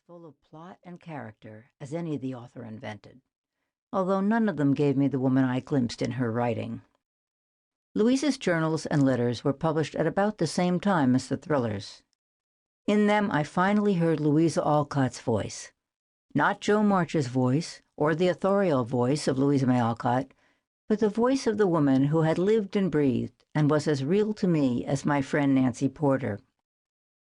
full of plot and character as any the author invented, although none of them gave me the woman I glimpsed in her writing. Louisa's journals and letters were published at about the same time as the thrillers. In them, I finally heard Louisa Alcott's voice. Not Jo March's voice, or the authorial voice of Louisa May Alcott, but the voice of the woman who had lived and breathed and was as real to me as my friend Nancy Porter.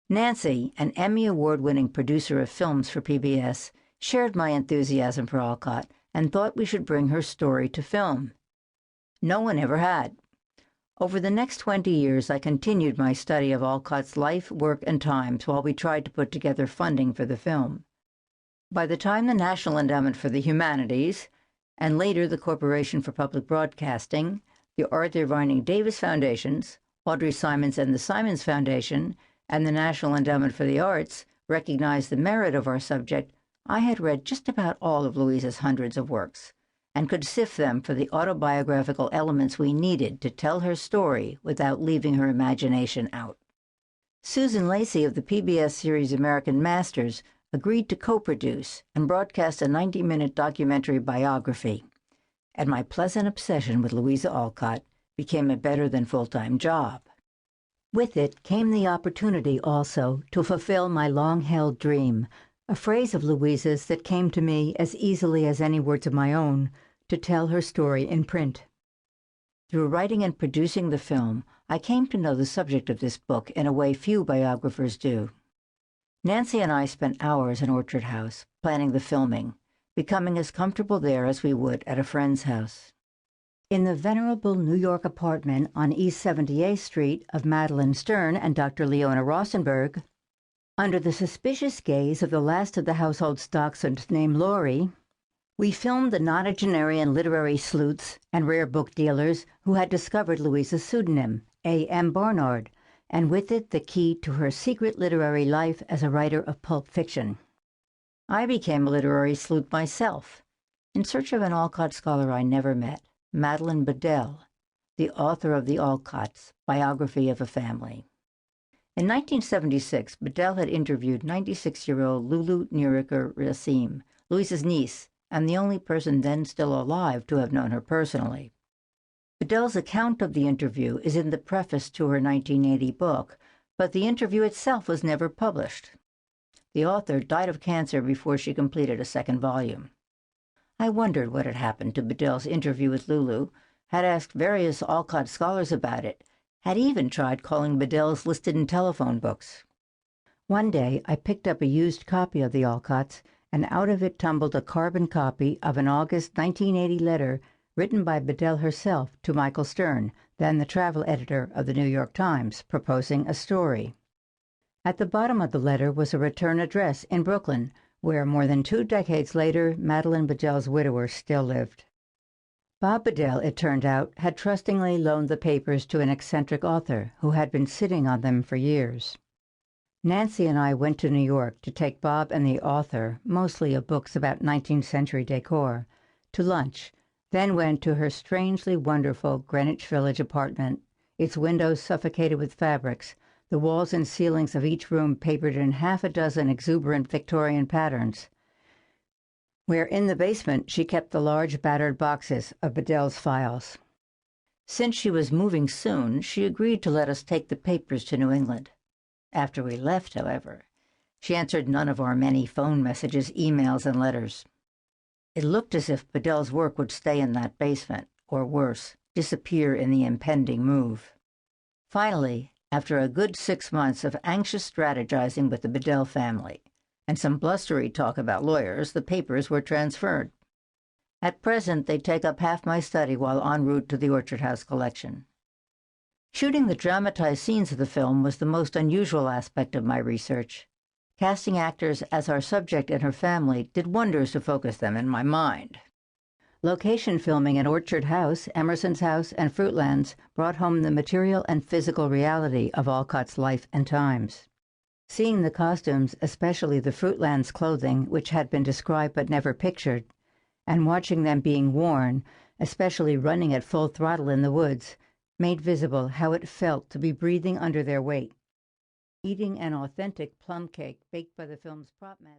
Nancy, an Emmy Award-winning producer of films for PBS, shared my enthusiasm for Alcott and thought we should bring her story to film. No one ever had. Over the next 20 years, I continued my study of Alcott's life, work, and times while we tried to put together funding for the film. By the time the National Endowment for the Humanities, and later the Corporation for Public Broadcasting, the Arthur Vining Davis Foundations, Audrey Simons and the Simons Foundation, and the National Endowment for the Arts recognized the merit of our subject, I had read just about all of Louisa's hundreds of works, and could sift them for the autobiographical elements we needed to tell her story without leaving her imagination out. Susan Lacey of the PBS series American Masters agreed to co-produce and broadcast a 90-minute documentary biography, and my pleasant obsession with Louisa Alcott became a better-than-full-time job. With it came the opportunity also to fulfill my long-held dream, a phrase of Louisa's that came to me as easily as any words of my own, to tell her story in print. Through writing and producing the film, I came to know the subject of this book in a way few biographers do. Nancy and I spent hours in Orchard House, planning the filming, becoming as comfortable there as we would at a friend's house. In the venerable New York apartment on East 78th Street of Madeline Stern and Dr. Leona Rosenberg, under the suspicious gaze of the last of the household dachshunds named Laurie, we filmed the nonagenarian literary sleuths and rare book dealers who had discovered Louisa's pseudonym, A.M. Barnard, and with it the key to her secret literary life as a writer of pulp fiction. I became a literary sleuth myself, in search of an Alcott scholar I never met, Madeline Bedell, the author of the Alcotts, Biography of a Family. In 1976, Bedell had interviewed 96-year-old Lulu Neriker Racine, Louisa's niece, and the only person then still alive to have known her personally. Bedell's account of the interview is in the preface to her 1980 book, but the interview itself was never published. The author died of cancer before she completed a second volume. I wondered what had happened to Bedell's interview with Lulu, had asked various Alcott scholars about it, had even tried calling Bedell's listed in telephone books. One day I picked up a used copy of the Alcotts, and out of it tumbled a carbon copy of an August 1980 letter written by Bedell herself to Michael Stern, then the travel editor of the New York Times, proposing a story. At the bottom of the letter was a return address in Brooklyn, where more than 2 decades later Madeline Bedell's widower still lived. Bob Bedell, it turned out, had trustingly loaned the papers to an eccentric author who had been sitting on them for years. Nancy and I went to New York to take Bob and the author, mostly of books about 19th century decor, to lunch, then went to her strangely wonderful Greenwich Village apartment, its windows suffocated with fabrics, the walls and ceilings of each room papered in half a dozen exuberant Victorian patterns, where in the basement she kept the large battered boxes of Bedell's files. Since she was moving soon, she agreed to let us take the papers to New England. After we left, however, she answered none of our many phone messages, emails, and letters. It looked as if Bedell's work would stay in that basement, or worse, disappear in the impending move. Finally, after a good 6 months of anxious strategizing with the Bedell family, and some blustery talk about lawyers, the papers were transferred. At present, they take up half my study while en route to the Orchard House collection. Shooting the dramatized scenes of the film was the most unusual aspect of my research. Casting actors as our subject and her family did wonders to focus them in my mind. Location filming at Orchard House, Emerson's House, and Fruitlands brought home the material and physical reality of Alcott's life and times. Seeing the costumes, especially the Fruitlands clothing, which had been described but never pictured, and watching them being worn, especially running at full throttle in the woods, made visible how it felt to be breathing under their weight. Eating an authentic plum cake baked by the film's prop master.